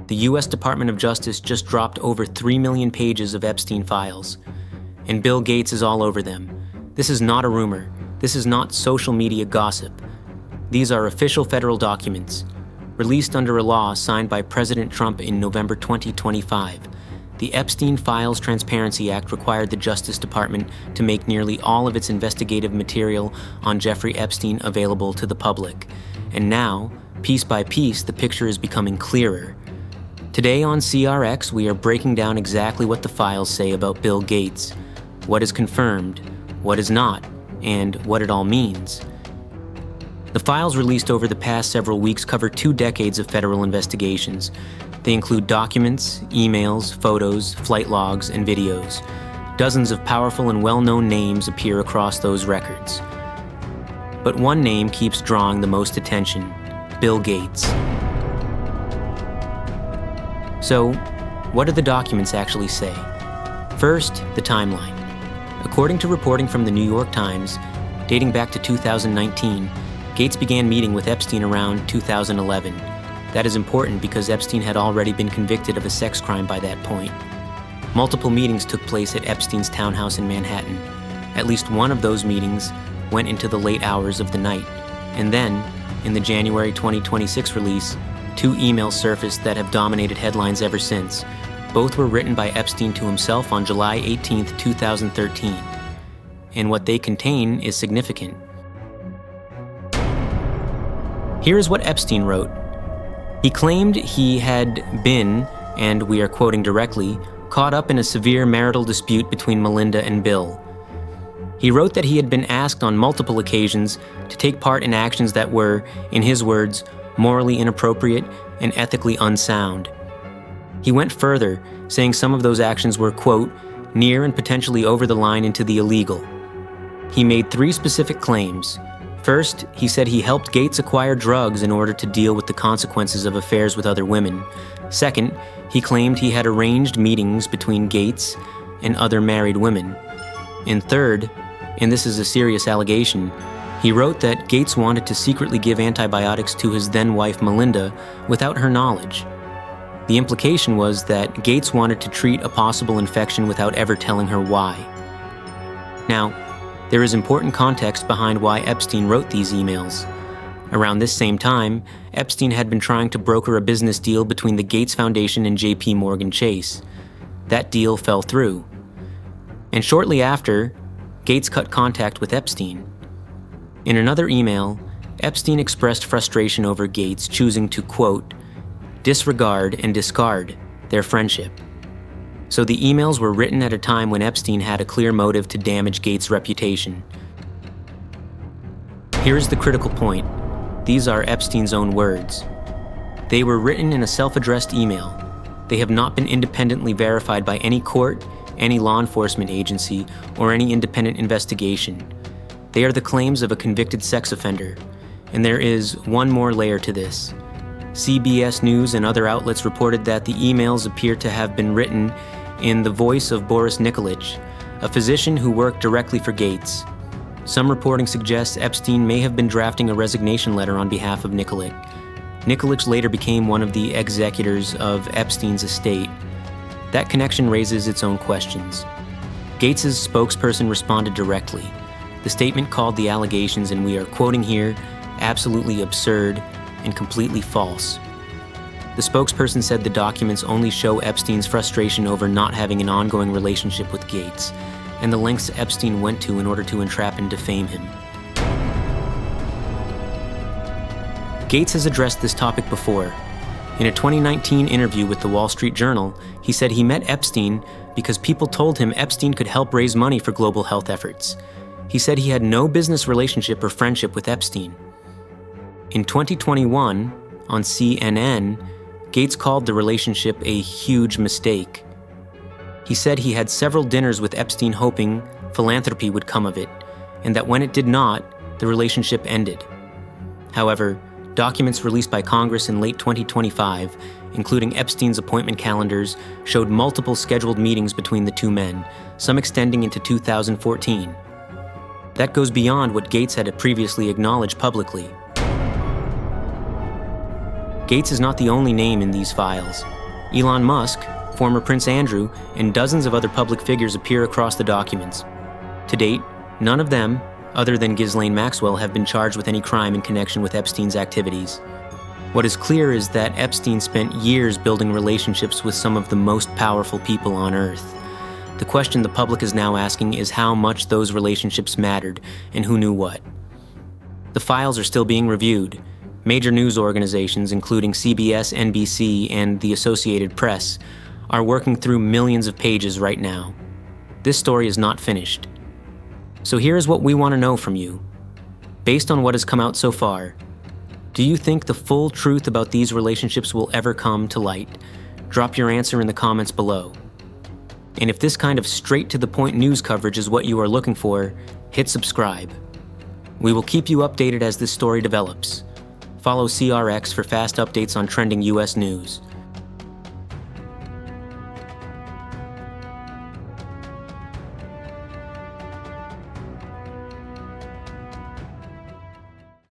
The U.S. Department of Justice just dropped over 3 million pages of Epstein files. And Bill Gates is all over them. This is not a rumor. This is not social media gossip. These are official federal documents, released under a law signed by President Trump in November 2025. The Epstein Files Transparency Act required the Justice Department to make nearly all of its investigative material on Jeffrey Epstein available to the public. And now, piece by piece, the picture is becoming clearer. Today on CRX, we are breaking down exactly what the files say about Bill Gates, what is confirmed, what is not, and what it all means. The files released over the past several weeks cover 2 decades of federal investigations. They include documents, emails, photos, flight logs, and videos. Dozens of powerful and well-known names appear across those records. But one name keeps drawing the most attention: Bill Gates. So, what do the documents actually say? First, the timeline. According to reporting from the New York Times, dating back to 2019, Gates began meeting with Epstein around 2011. That is important because Epstein had already been convicted of a sex crime by that point. Multiple meetings took place at Epstein's townhouse in Manhattan. At least one of those meetings went into the late hours of the night. And then, in the January 2026 release, 2 emails surfaced that have dominated headlines ever since. Both were written by Epstein to himself on July 18, 2013. And what they contain is significant. Here is what Epstein wrote. He claimed he had been, and we are quoting directly, caught up in a severe marital dispute between Melinda and Bill. He wrote that he had been asked on multiple occasions to take part in actions that were, in his words, morally inappropriate and ethically unsound. He went further, saying some of those actions were, quote, near and potentially over the line into the illegal. He made 3 specific claims. First, he said he helped Gates acquire drugs in order to deal with the consequences of affairs with other women. Second, he claimed he had arranged meetings between Gates and other married women. And third, and this is a serious allegation, he wrote that Gates wanted to secretly give antibiotics to his then-wife Melinda without her knowledge. The implication was that Gates wanted to treat a possible infection without ever telling her why. Now, there is important context behind why Epstein wrote these emails. Around this same time, Epstein had been trying to broker a business deal between the Gates Foundation and J.P. Morgan Chase. That deal fell through. And shortly after, Gates cut contact with Epstein. In another email, Epstein expressed frustration over Gates choosing to, quote, disregard and discard their friendship. So the emails were written at a time when Epstein had a clear motive to damage Gates' reputation. Here's the critical point. These are Epstein's own words. They were written in a self-addressed email. They have not been independently verified by any court, any law enforcement agency, or any independent investigation. They are the claims of a convicted sex offender. And there is one more layer to this. CBS News and other outlets reported that the emails appear to have been written in the voice of Boris Nikolic, a physician who worked directly for Gates. Some reporting suggests Epstein may have been drafting a resignation letter on behalf of Nikolic. Nikolic later became one of the executors of Epstein's estate. That connection raises its own questions. Gates's spokesperson responded directly. The statement called the allegations, and we are quoting here, absolutely absurd and completely false. The spokesperson said the documents only show Epstein's frustration over not having an ongoing relationship with Gates, and the lengths Epstein went to in order to entrap and defame him. Gates has addressed this topic before. In a 2019 interview with the Wall Street Journal, he said he met Epstein because people told him Epstein could help raise money for global health efforts. He said he had no business relationship or friendship with Epstein. In 2021, on CNN, Gates called the relationship a huge mistake. He said he had several dinners with Epstein hoping philanthropy would come of it, and that when it did not, the relationship ended. However, documents released by Congress in late 2025, including Epstein's appointment calendars, showed multiple scheduled meetings between the 2 men, some extending into 2014. That goes beyond what Gates had previously acknowledged publicly. Gates is not the only name in these files. Elon Musk, former Prince Andrew, and dozens of other public figures appear across the documents. To date, none of them, other than Ghislaine Maxwell, have been charged with any crime in connection with Epstein's activities. What is clear is that Epstein spent years building relationships with some of the most powerful people on Earth. The question the public is now asking is how much those relationships mattered and who knew what. The files are still being reviewed. Major news organizations, including CBS, NBC, and the Associated Press, are working through millions of pages right now. This story is not finished. So here's what we want to know from you. Based on what has come out so far, do you think the full truth about these relationships will ever come to light? Drop your answer in the comments below. And if this kind of straight-to-the-point news coverage is what you are looking for, hit subscribe. We will keep you updated as this story develops. Follow CRX for fast updates on trending US news.